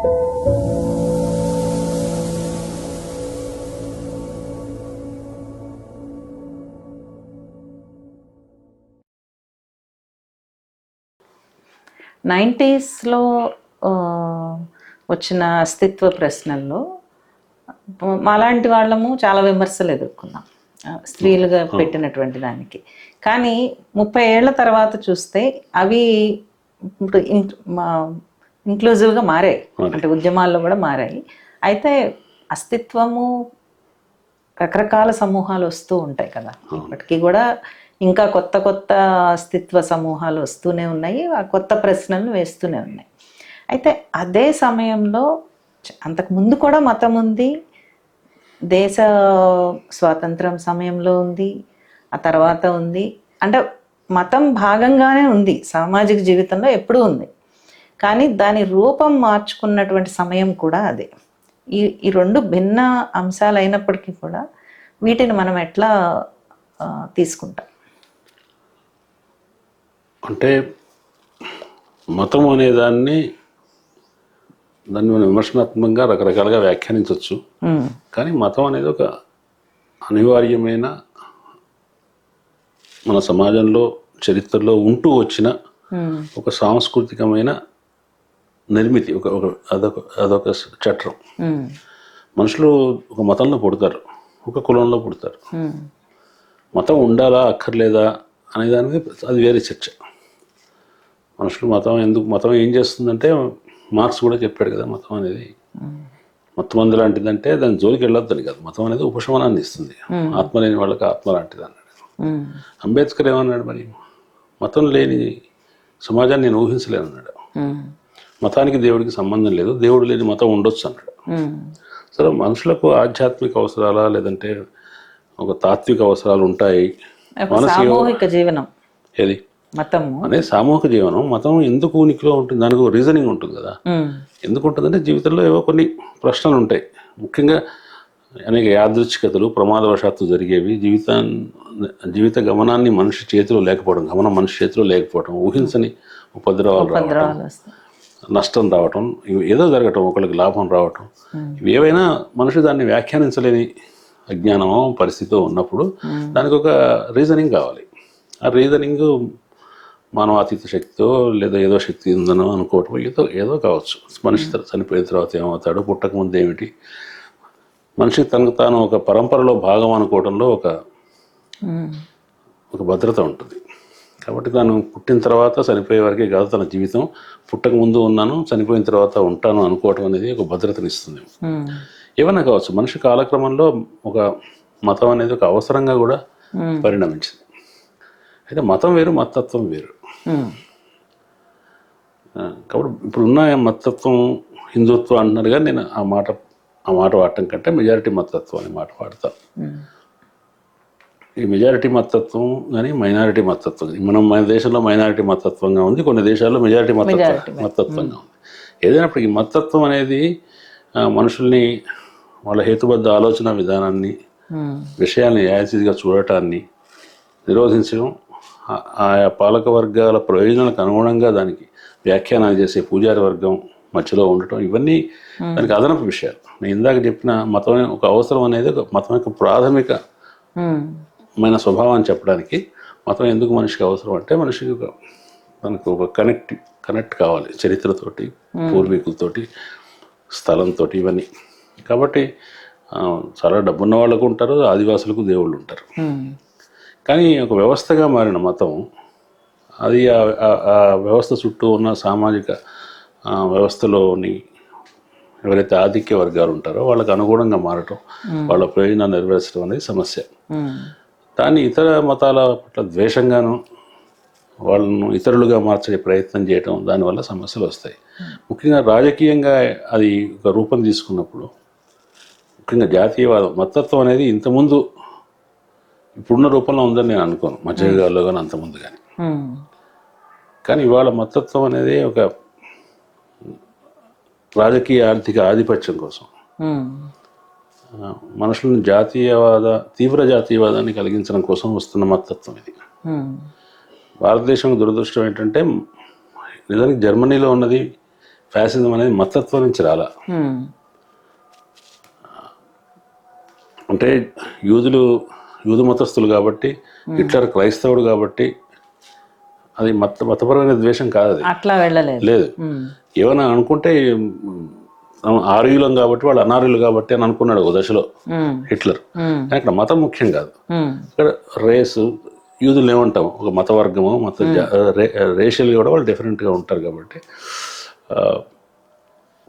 నైంటీస్లో వచ్చిన అస్తిత్వ ప్రశ్నల్లో మాలాంటి వాళ్ళము చాలా విమర్శలు ఎదుర్కొన్నాం స్త్రీలుగా పెట్టినటువంటి దానికి. కానీ 30 ఏళ్ల తర్వాత చూస్తే అవి ఇప్పుడు ఇంక్లూజివ్గా మారాయి, అంటే ఉద్యమాల్లో కూడా మారాయి. అయితే అస్తిత్వము రకరకాల సమూహాలు వస్తూ ఉంటాయి కదా, ఇప్పటికీ కూడా ఇంకా కొత్త కొత్త అస్తిత్వ సమూహాలు వస్తూనే ఉన్నాయి, ఆ కొత్త ప్రశ్నలు వేస్తూనే ఉన్నాయి. అయితే అదే సమయంలో అంతకుముందు కూడా మతం ఉంది, దేశ స్వాతంత్రం సమయంలో ఉంది, ఆ తర్వాత ఉంది. అంటే మతం భాగంగానే ఉంది సామాజిక జీవితంలో, ఎప్పుడూ ఉంది. కానీ దాని రూపం మార్చుకున్నటువంటి సమయం కూడా అదే. ఈ రెండు భిన్న అంశాలు అయినప్పటికీ కూడా వీటిని మనం ఎట్లా తీసుకుంటాం? అంటే మతం అనే దాన్ని మనం విమర్శనాత్మకంగా రకరకాలుగా వ్యాఖ్యానించవచ్చు. కానీ మతం అనేది ఒక అనివార్యమైన మన సమాజంలో చరిత్రలో ఉంటూ వచ్చిన ఒక సాంస్కృతికమైన నిర్మితి, అదొక చట్టం. మనుషులు ఒక మతంలో పుడతారు, ఒక కులంలో పుడతారు. మతం ఉండాలా అక్కర్లేదా అనే దాని మీద అది వేరే చర్చ. మనుషులు మతం ఏం చేస్తుందంటే, మార్క్స్ కూడా చెప్పాడు కదా, మతం అనేది మత్తమందు లాంటిదంటే దాని జోలికి వెళ్ళొద్దని కాదు. మతం అనేది ఉపశమనాన్ని ఇస్తుంది, ఆత్మ లేని వాళ్ళకి ఆత్మ లాంటిది అన్నాడు. అంబేద్కర్ ఏమన్నాడు, మరి మతం లేని సమాజాన్ని నేను ఊహించలేను అన్నాడు. మతానికి దేవుడికి సంబంధం లేదు, దేవుడు లేని మతం ఉండొచ్చు అన్నాడు. సరే, మనుషులకు ఆధ్యాత్మిక అవసరాలా లేదంటే ఒక తాత్విక అవసరాలు ఉంటాయి. సామూహిక జీవనం ఏది మతం అనేది సామూహిక జీవనం. మతం ఎందుకు ఉనికిలో ఉంటుంది, దానికి రీజనింగ్ ఉంటుంది కదా. ఎందుకు ఉంటుందంటే జీవితంలో ఏవో కొన్ని ప్రశ్నలు ఉంటాయి. ముఖ్యంగా అనేక యాదృచ్ఛికతలు, ప్రమాదవశాత్తు జరిగేవి, జీవిత గమనాన్ని మనిషి చేతిలో లేకపోవడం, గమనం మనిషి చేతిలో లేకపోవడం, ఊహించని ఉపద్రవాలు రావడం, నష్టం రావటం, ఏదో జరగటం, ఒకళ్ళకి లాభం రావటం, ఏవైనా మనిషి దాన్ని వ్యాఖ్యానించలేని అజ్ఞానమో పరిస్థితితో ఉన్నప్పుడు దానికి ఒక రీజనింగ్ కావాలి. ఆ రీజనింగ్ మానవాతీత శక్తితో లేదా ఏదో శక్తి ఉందనో అనుకోవటం, ఏదో కావచ్చు. మనిషి చనిపోయిన తర్వాత ఏమవుతాడు, పుట్టక ముందు ఏమిటి, మనిషి తనకు తాను ఒక పరంపరలో భాగం అనుకోవడంలో ఒక భద్రత ఉంటుంది. కాబట్టి తాను పుట్టిన తర్వాత చనిపోయే వరకే కాదు తన జీవితం, పుట్టక ముందు ఉన్నాను, చనిపోయిన తర్వాత ఉంటాను అనుకోవటం అనేది ఒక భద్రతనిస్తుంది. ఏమన్నా కావచ్చు. మనిషి కాలక్రమంలో ఒక మతం అనేది ఒక అవసరంగా కూడా పరిణమించింది. అయితే మతం వేరు, మతత్వం వేరు. కాబట్టి ఇప్పుడున్న మతత్వం హిందుత్వం అంటున్నారు, కానీ నేను ఆ మాట వాడటం కంటే మెజారిటీ మతత్వం అనే మాట వాడతాను. ఈ మెజారిటీ మతత్వం కానీ మైనారిటీ మతత్వం, మన దేశంలో మైనారిటీ మతత్వంగా ఉంది, కొన్ని దేశాల్లో మెజారిటీ మతత్వంగా ఉంది. ఏదైనప్పటికీ మతత్వం అనేది మనుషుల్ని వాళ్ళ హేతుబద్ధ ఆలోచన విధానాన్ని, విషయాల్ని యాసిడ్గా చూడటాన్ని నిరోధించడం, ఆయా పాలక వర్గాల ప్రయోజనాలకు అనుగుణంగా దానికి వ్యాఖ్యానాలు చేసే పూజారి వర్గం మధ్యలో ఉండటం, ఇవన్నీ దానికి అదనపు విషయాలు. నేను ఇందాక చెప్పిన మతం ఒక అవసరం అనేది ఒక మతం యొక్క ప్రాథమికమైన స్వభావాన్ని చెప్పడానికి. మతం ఎందుకు మనిషికి అవసరం అంటే, మనిషికి మనకు ఒక కనెక్ట్ కావాలి చరిత్రతోటి, పూర్వీకులతోటి, స్థలంతో, ఇవన్నీ. కాబట్టి చాలా డబ్బున్న వాళ్ళకు ఉంటారు, ఆదివాసులకు దేవుళ్ళు ఉంటారు. కానీ ఒక వ్యవస్థగా మారిన మతం అది ఆ వ్యవస్థ చుట్టూ ఉన్న సామాజిక వ్యవస్థలోని ఎవరైతే ఆధిక్య వర్గాలు ఉంటారో వాళ్ళకి అనుగుణంగా మారటం, వాళ్ళ ప్రయోజనాలు నెరవేర్చడం అనేది సమస్య. దాన్ని ఇతర మతాల పట్ల ద్వేషంగాను, వాళ్ళను ఇతరులుగా మార్చే ప్రయత్నం చేయటం, దానివల్ల సమస్యలు వస్తాయి. ముఖ్యంగా రాజకీయంగా అది ఒక రూపం తీసుకున్నప్పుడు, ముఖ్యంగా జాతీయవాదం, మతత్వం అనేది ఇంతకుముందు ఇప్పుడున్న రూపంలో ఉందని నేను అనుకోను, మధ్యయుగాల్లో కానీ అంతకుముందు కానీ. కానీ ఇవాళ మతత్వం అనేది ఒక రాజకీయ ఆర్థిక ఆధిపత్యం కోసం మనుషులను తీవ్ర జాతీయవాదాన్ని కలిగించడం కోసం వస్తున్న మతత్వం ఇది. భారతదేశం దురదృష్టం ఏంటంటే, నిజానికి జర్మనీలో ఉన్నది ఫ్యాసిజం అనేది మతత్వం నుంచి రాలా. అంటే యూదు మతస్థులు కాబట్టి, హిట్లర్ క్రైస్తవుడు కాబట్టి అది మతపరమైన ద్వేషం కాదు, అది అట్లా వెళ్ళలేదు. లేదు. ఏమైనా అనుకుంటే ఆర్యులం కాబట్టి వాళ్ళు అనార్యులు కాబట్టి అని అనుకున్నాడు ఒక దశలో హిట్లర్. కానీ ఇక్కడ మతం ముఖ్యం కాదు, ఇక్కడ రేసు. యూదులు ఏమంటాము, ఒక మత వర్గము, రేషియల్గా కూడా వాళ్ళు డిఫరెంట్గా ఉంటారు కాబట్టి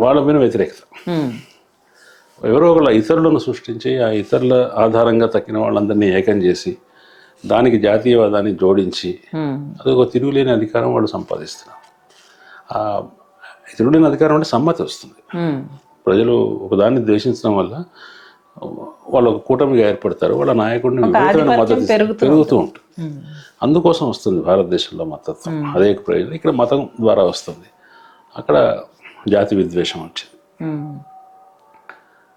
వాళ్ళ మీద వ్యతిరేకత. ఎవరో ఒకళ్ళ ఇతరులను సృష్టించి ఆ ఇతరుల ఆధారంగా తక్కిన వాళ్ళందరినీ ఏకం చేసి దానికి జాతీయవాదాన్ని జోడించి అదొక తిరుగులేని అధికారం వాళ్ళు సంపాదిస్తున్నారు. తిరుగులేని అధికారం అంటే సమ్మతి వస్తుంది. ప్రజలు ఒకదాన్ని ద్వేషించడం వల్ల వాళ్ళు ఒక కూటమిగా ఏర్పడతారు, వాళ్ళ నాయకుడిని విపరీతమైన మద్దతు పెరుగుతూ ఉంటుంది. అందుకోసం వస్తుంది భారతదేశంలో మతత్వం, అదే ప్రయోజనం. ఇక్కడ మతం ద్వారా వస్తుంది, అక్కడ జాతి విద్వేషం వచ్చింది.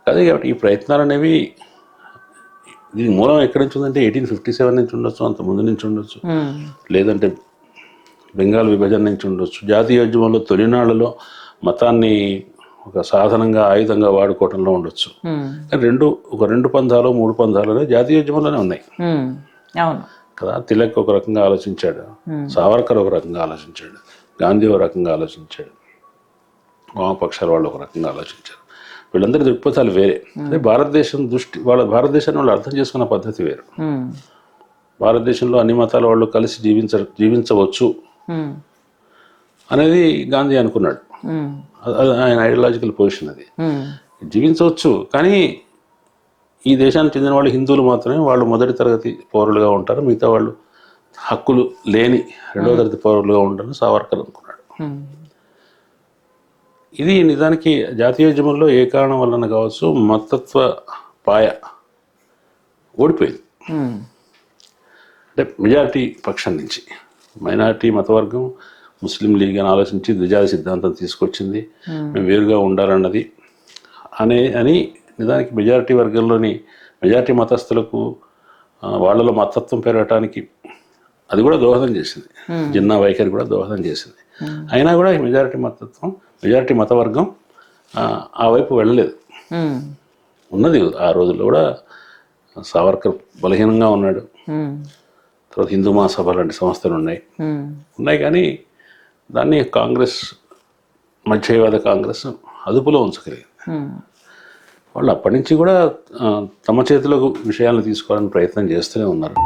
అదే కాబట్టి ఈ ప్రయత్నాలు అనేవి, దీని మూలం ఎక్కడి నుంచి ఉందంటే 1857 నుంచి ఉండొచ్చు, అంత ముందు నుంచి ఉండొచ్చు, లేదంటే బెంగాల్ విభజన నుంచి ఉండొచ్చు. జాతీయోద్యమంలో తొలినాళ్లలో మతాన్ని ఒక సాధనంగా, ఆయుధంగా వాడుకోవటంలో ఉండొచ్చు. రెండు పంథాలు 3 పంథాలు జాతీయోద్యమంలోనే ఉన్నాయి కదా. తిలక్ ఒక రకంగా ఆలోచించాడు, సావర్కర్ ఒక రకంగా ఆలోచించాడు, గాంధీ ఒక రకంగా ఆలోచించాడు, వామపక్షాల వాళ్ళు ఒక రకంగా ఆలోచించారు. వీళ్ళందరి దృక్పథాలు వేరే. అదే భారతదేశం దృష్టి, భారతదేశాన్ని వాళ్ళు అర్థం చేసుకున్న పద్ధతి వేరు. భారతదేశంలో అన్ని మతాల వాళ్ళు కలిసి జీవించవచ్చు అనేది గాంధీ అనుకున్నాడు. ఆయన ఐడియాలజికల్ పొజిషన్ అది. జీవించవచ్చు, కానీ ఈ దేశానికి చెందిన వాళ్ళు హిందువులు మాత్రమే వాళ్ళు మొదటి తరగతి పౌరులుగా ఉంటారు, మిగతా వాళ్ళు హక్కులు లేని 2వ తరగతి పౌరులుగా ఉంటారని సావర్కర్ అనుకున్నాడు. ఇది నిజానికి జాతీయోద్యమంలో ఏ కారణం వలన కావచ్చు మతత్వ పాయ ఓడిపోయింది. అంటే మెజారిటీ పక్షం నుంచి మైనారిటీ మతవర్గం ముస్లిం లీగ్ అని ఆలోచించి ద్విజాతి సిద్ధాంతం తీసుకొచ్చింది, మేము వేరుగా ఉండాలన్నది అని నిజానికి మెజారిటీ వర్గంలోని మెజారిటీ మతస్థులకు వాళ్ళలో మతత్వం పెరగటానికి అది కూడా దోహదం చేసింది. జిన్నా వైఖరి కూడా దోహదం చేసింది. అయినా కూడా ఈ మెజారిటీ మతవర్గం ఆ వైపు వెళ్ళలేదు. ఉన్నది ఆ రోజుల్లో కూడా. సావర్కర్ బలహీనంగా ఉన్నాడు, తర్వాత హిందూ మహాసభ లాంటి సంస్థలు ఉన్నాయి, కానీ దాన్ని కాంగ్రెస్, మధ్యవాద కాంగ్రెస్ అదుపులో ఉంచగలిగింది. వాళ్ళు అప్పటి నుంచి కూడా తమ చేతిలో విషయాలను తీసుకోవాలని ప్రయత్నం చేస్తూనే ఉన్నారు.